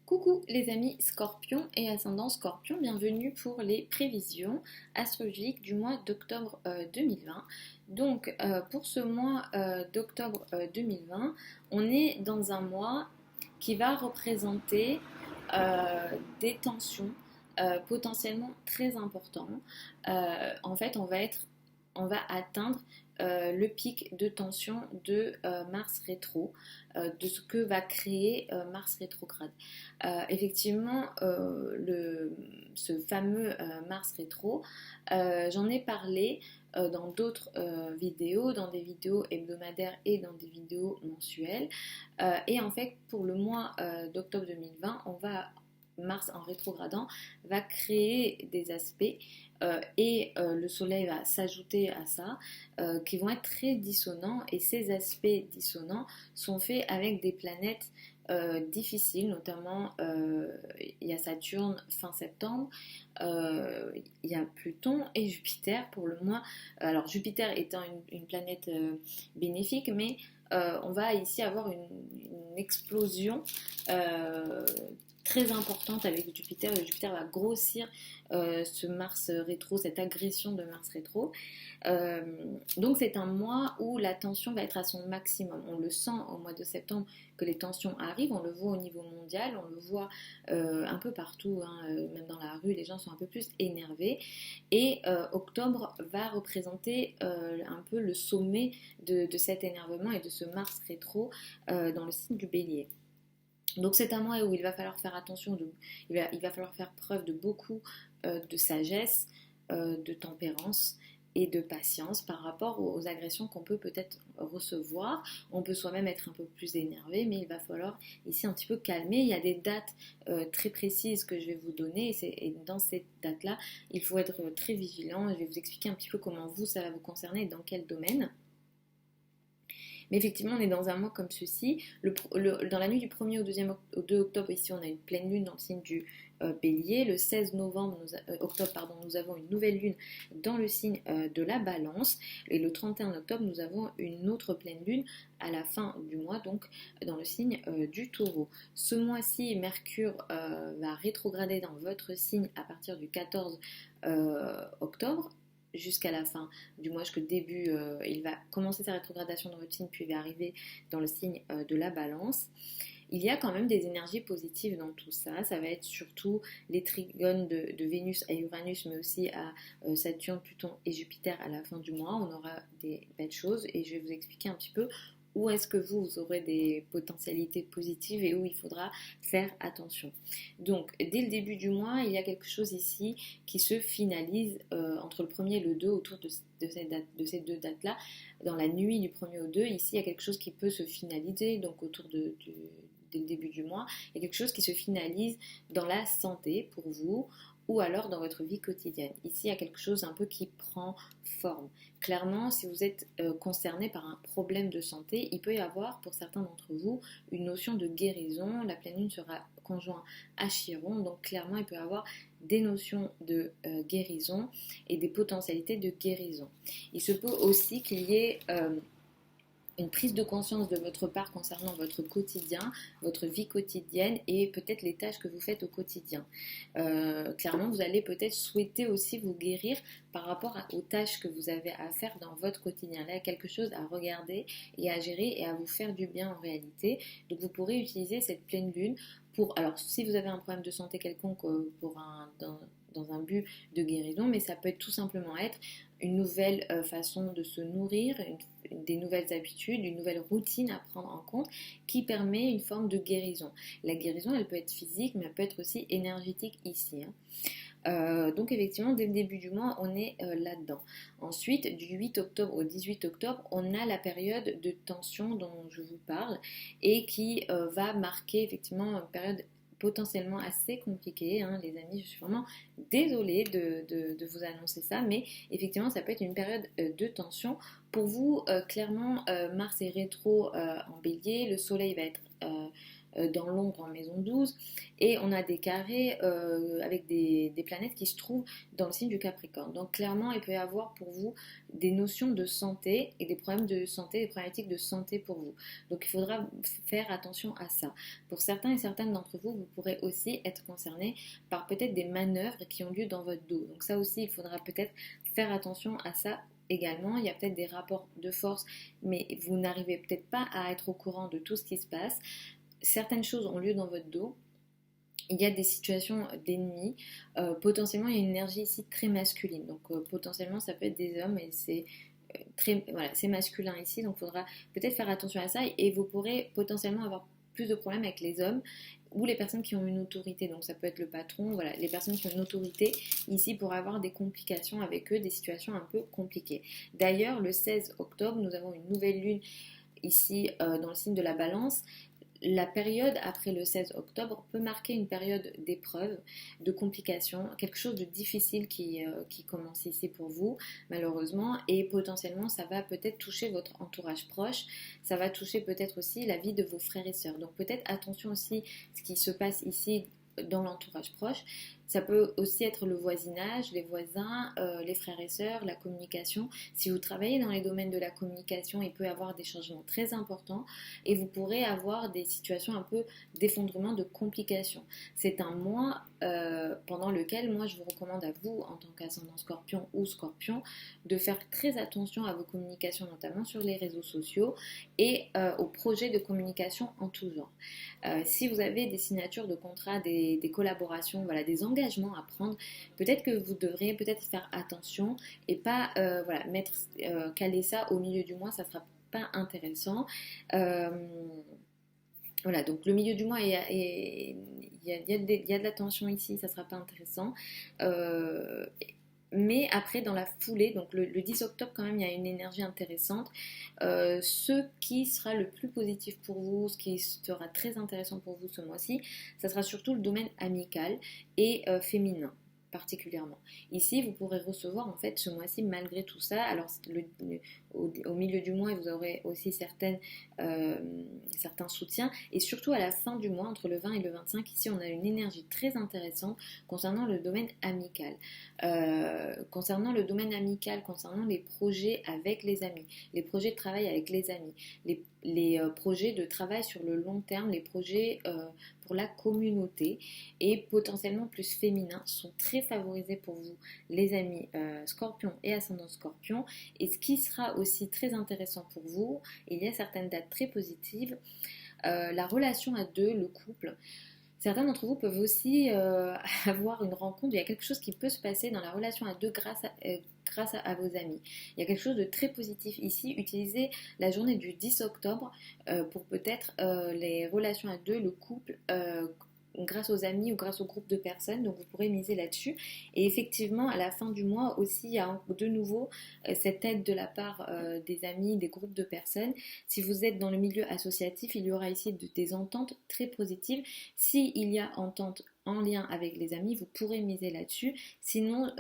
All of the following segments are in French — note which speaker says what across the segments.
Speaker 1: Coucou les amis Scorpion et ascendant Scorpion, bienvenue pour les prévisions astrologiques du mois d'octobre 2020. Donc pour ce mois d'octobre 2020, on est dans un mois qui va représenter des tensions potentiellement très importantes. En fait, on va atteindre le pic de tension de Mars rétro, de ce que va créer Mars rétrograde. Effectivement, ce fameux Mars rétro, j'en ai parlé dans d'autres vidéos, dans des vidéos hebdomadaires et dans des vidéos mensuelles. Et en fait, pour le mois d'octobre 2020, Mars en rétrogradant va créer des aspects et le soleil va s'ajouter à ça qui vont être très dissonants, et ces aspects dissonants sont faits avec des planètes difficiles, notamment il y a Saturne fin septembre, il y a Pluton et Jupiter pour le mois. Alors Jupiter étant une planète bénéfique, mais on va ici avoir une explosion très importante avec Jupiter. Jupiter va grossir ce Mars rétro, cette agression de Mars rétro. Donc c'est un mois où la tension va être à son maximum. On le sent au mois de septembre que les tensions arrivent, on le voit au niveau mondial, on le voit un peu partout, hein, même dans la rue, les gens sont un peu plus énervés. Et octobre va représenter un peu le sommet de cet énervement et de ce Mars rétro dans le signe du Bélier. Donc c'est un mois où il va falloir faire attention, il va falloir faire preuve de beaucoup de sagesse, de tempérance et de patience par rapport aux agressions qu'on peut peut-être recevoir. On peut soi-même être un peu plus énervé, mais il va falloir ici un petit peu calmer. Il y a des dates très précises que je vais vous donner, et dans ces dates-là, il faut être très vigilant. Je vais vous expliquer un petit peu comment ça va vous concerner et dans quel domaine. Mais effectivement, on est dans un mois comme ceci. Dans la nuit du 1er au 2 octobre, ici, on a une pleine lune dans le signe du Bélier. Le 16 octobre, nous avons une nouvelle lune dans le signe de la Balance. Et le 31 octobre, nous avons une autre pleine lune à la fin du mois, donc dans le signe du Taureau. Ce mois-ci, Mercure va rétrograder dans votre signe à partir du 14 octobre. Jusqu'à la fin du mois, jusqu'au début, il va commencer sa rétrogradation dans votre signe, puis il va arriver dans le signe de la Balance. Il y a quand même des énergies positives dans tout ça. Ça va être surtout les trigones de Vénus à Uranus, mais aussi à Saturne, Pluton et Jupiter à la fin du mois. On aura des belles choses et je vais vous expliquer un petit peu où est-ce que vous aurez des potentialités positives et où il faudra faire attention. Donc, dès le début du mois, il y a quelque chose ici qui se finalise entre le 1er et le 2, autour de ces deux dates-là. Dans la nuit du 1er au 2, ici, il y a quelque chose qui peut se finaliser, donc dès le début du mois. Il y a quelque chose qui se finalise dans la santé pour vous, ou alors dans votre vie quotidienne. Ici, il y a quelque chose un peu qui prend forme. Clairement, si vous êtes concerné par un problème de santé, il peut y avoir pour certains d'entre vous une notion de guérison. La pleine lune sera conjointe à Chiron, donc clairement, il peut y avoir des notions de guérison et des potentialités de guérison. Il se peut aussi qu'il y ait une prise de conscience de votre part concernant votre quotidien, votre vie quotidienne et peut-être les tâches que vous faites au quotidien. Clairement, vous allez peut-être souhaiter aussi vous guérir par rapport aux tâches que vous avez à faire dans votre quotidien. Là, il y a quelque chose à regarder et à gérer et à vous faire du bien en réalité. Donc, vous pourrez utiliser cette pleine lune alors, si vous avez un problème de santé quelconque dans un but de guérison, mais ça peut tout simplement être une nouvelle façon de se nourrir, des nouvelles habitudes, une nouvelle routine à prendre en compte qui permet une forme de guérison. La guérison, elle peut être physique, mais elle peut être aussi énergétique ici. Donc effectivement, dès le début du mois, on est là-dedans. Ensuite, du 8 octobre au 18 octobre, on a la période de tension dont je vous parle et qui va marquer effectivement une période potentiellement assez compliquée, hein, les amis. Je suis vraiment désolée de vous annoncer ça, mais effectivement, ça peut être une période de tension. Pour vous, clairement, Mars est rétro en Bélier, le Soleil va être dans l'ombre en maison 12, et on a des carrés avec des planètes qui se trouvent dans le signe du Capricorne. Donc clairement, il peut y avoir pour vous des notions de santé et des problèmes de santé, des problématiques de santé pour vous. Donc il faudra faire attention à ça. Pour certains et certaines d'entre vous, vous pourrez aussi être concernés par peut-être des manœuvres qui ont lieu dans votre dos. Donc ça aussi, il faudra peut-être faire attention à ça également. Il y a peut-être des rapports de force, mais vous n'arrivez peut-être pas à être au courant de tout ce qui se passe. Certaines choses ont lieu dans votre dos. Il y a des situations d'ennemis. Potentiellement, il y a une énergie ici très masculine. Donc, potentiellement, ça peut être des hommes et c'est voilà, c'est masculin ici. Donc, il faudra peut-être faire attention à ça et vous pourrez potentiellement avoir plus de problèmes avec les hommes ou les personnes qui ont une autorité. Donc, ça peut être le patron. Voilà, les personnes qui ont une autorité ici pourraient avoir des complications avec eux, des situations un peu compliquées. D'ailleurs, le 16 octobre, nous avons une nouvelle lune ici dans le signe de la Balance. La période après le 16 octobre peut marquer une période d'épreuve, de complications, quelque chose de difficile qui commence ici pour vous, malheureusement, et potentiellement ça va peut-être toucher votre entourage proche, ça va toucher peut-être aussi la vie de vos frères et sœurs. Donc peut-être attention aussi à ce qui se passe ici dans l'entourage proche. Ça peut aussi être le voisinage, les voisins, les frères et sœurs, la communication. Si vous travaillez dans les domaines de la communication, il peut y avoir des changements très importants et vous pourrez avoir des situations un peu d'effondrement, de complications. C'est un mois pendant lequel moi je vous recommande à vous, en tant qu'ascendant scorpion ou scorpion, de faire très attention à vos communications, notamment sur les réseaux sociaux et aux projets de communication en tout genre. Si vous avez des signatures de contrats, des collaborations, voilà, des engagements à prendre, peut-être que vous devriez peut-être faire attention et pas voilà, caler ça au milieu du mois, ça sera pas intéressant. Voilà, donc le milieu du mois, il y a de la tension ici, ça sera pas intéressant. Mais après, dans la foulée, donc le 10 octobre, quand même, il y a une énergie intéressante. Ce qui sera le plus positif pour vous, ce qui sera très intéressant pour vous ce mois-ci, ça sera surtout le domaine amical et féminin particulièrement. Ici, vous pourrez recevoir en fait ce mois-ci malgré tout ça. Alors au milieu du mois, vous aurez aussi certains soutiens et surtout à la fin du mois, entre le 20 et le 25, ici on a une énergie très intéressante concernant le domaine amical. Concernant le domaine amical, concernant les projets avec les amis, les projets de travail avec les amis, les projets de travail sur le long terme, les projets pour la communauté et potentiellement plus féminins sont très favorisés pour vous, les amis scorpion et ascendant scorpion. Et ce qui sera aussi très intéressant pour vous, il y a certaines dates très positives, la relation à deux, le couple. Certains d'entre vous peuvent aussi avoir une rencontre, il y a quelque chose qui peut se passer dans la relation à deux grâce à vos amis. Il y a quelque chose de très positif ici. Utilisez la journée du 10 octobre pour peut-être les relations à deux, le couple, grâce aux amis ou grâce au groupe de personnes. Donc vous pourrez miser là-dessus. Et effectivement, à la fin du mois aussi, il y a de nouveau cette aide de la part des amis, des groupes de personnes. Si vous êtes dans le milieu associatif, il y aura ici des ententes très positives. S'il y a entente en lien avec les amis, vous pourrez miser là-dessus. Sinon,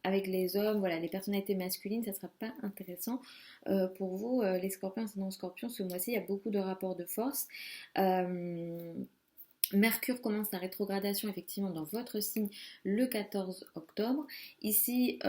Speaker 1: avec les hommes, voilà, les personnalités masculines, ça ne sera pas intéressant pour vous, les scorpions, ascendant scorpion. Ce mois-ci, il y a beaucoup de rapports de force. Mercure commence sa rétrogradation effectivement dans votre signe le 14 octobre. Ici,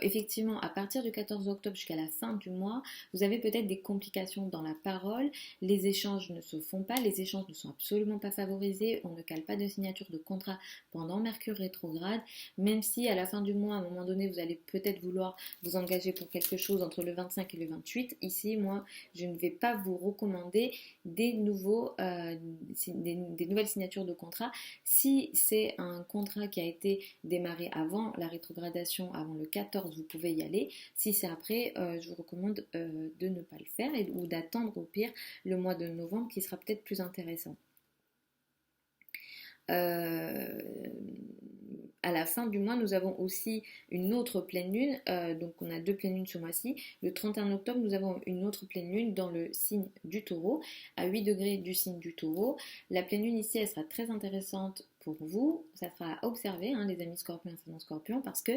Speaker 1: effectivement, à partir du 14 octobre jusqu'à la fin du mois, vous avez peut-être des complications dans la parole. Les échanges ne se font pas, les échanges ne sont absolument pas favorisés. On ne cale pas de signature de contrat pendant Mercure rétrograde, même si à la fin du mois, à un moment donné, vous allez peut-être vouloir vous engager pour quelque chose entre le 25 et le 28. Ici, moi, je ne vais pas vous recommander des nouvelles signatures de contrat. Si c'est un contrat qui a été démarré avant la rétrogradation, avant le 14, vous pouvez y aller. Si c'est après, je vous recommande de ne pas le faire ou d'attendre au pire le mois de novembre qui sera peut-être plus intéressant. À la fin du mois, nous avons aussi une autre pleine lune, donc on a deux pleines lunes ce mois-ci. Le 31 octobre, nous avons une autre pleine lune dans le signe du Taureau, à 8 degrés du signe du Taureau. La pleine lune ici, elle sera très intéressante pour vous, ça sera à observer, hein, les amis scorpions et ascendant scorpion, parce que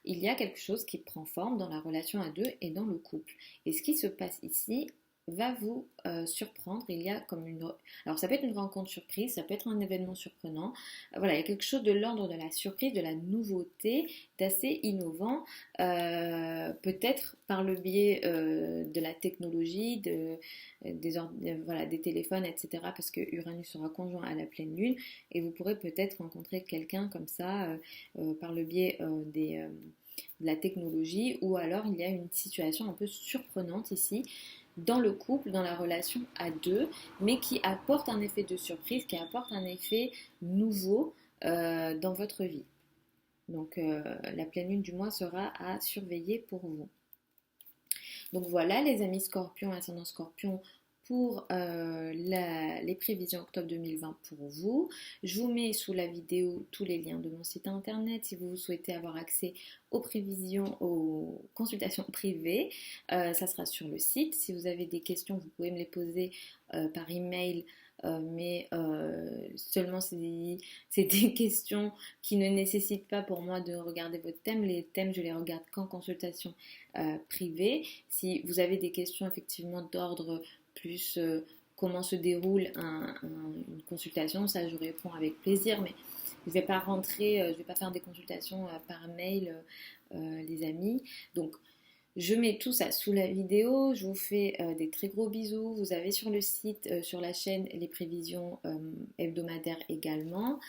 Speaker 1: il y a quelque chose qui prend forme dans la relation à deux et dans le couple. Et ce qui se passe ici, va vous surprendre. Il y a comme une... Alors ça peut être une rencontre surprise, ça peut être un événement surprenant. Voilà, il y a quelque chose de l'ordre de la surprise, de la nouveauté, d'assez innovant, peut-être par le biais de la technologie, voilà, des téléphones, etc. Parce que Uranus sera conjoint à la pleine lune et vous pourrez peut-être rencontrer quelqu'un comme ça par le biais de la technologie, ou alors il y a une situation un peu surprenante ici dans le couple, dans la relation à deux, mais qui apporte un effet de surprise, qui apporte un effet nouveau dans votre vie. Donc la pleine lune du mois sera à surveiller pour vous. Donc voilà les amis scorpions, ascendant scorpion, pour les prévisions octobre 2020 pour vous. Je vous mets sous la vidéo tous les liens de mon site internet si vous souhaitez avoir accès aux prévisions, aux consultations privées. Ça sera sur le site. Si vous avez des questions, vous pouvez me les poser par email. Mais seulement c'est des questions qui ne nécessitent pas pour moi de regarder votre thème. Les thèmes, je les regarde qu'en consultation privée. Si vous avez des questions effectivement d'ordre plus comment se déroule une consultation, ça je réponds avec plaisir, mais je ne vais pas rentrer, je ne vais pas faire des consultations par mail, les amis. Donc je mets tout ça sous la vidéo, je vous fais des très gros bisous. Vous avez sur le site, sur la chaîne, les prévisions hebdomadaires également.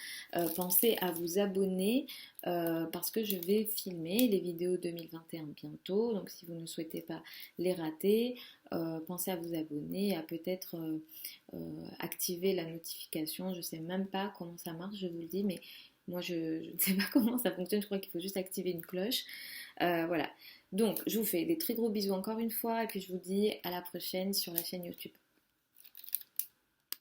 Speaker 1: Pensez à vous abonner parce que je vais filmer les vidéos 2021 bientôt. Donc si vous ne souhaitez pas les rater, pensez à vous abonner, à peut-être activer la notification. Je ne sais même pas comment ça marche, je vous le dis, mais moi je ne sais pas comment ça fonctionne. Je crois qu'il faut juste activer une cloche. Voilà. Donc, je vous fais des très gros bisous encore une fois et puis je vous dis à la prochaine sur la chaîne YouTube.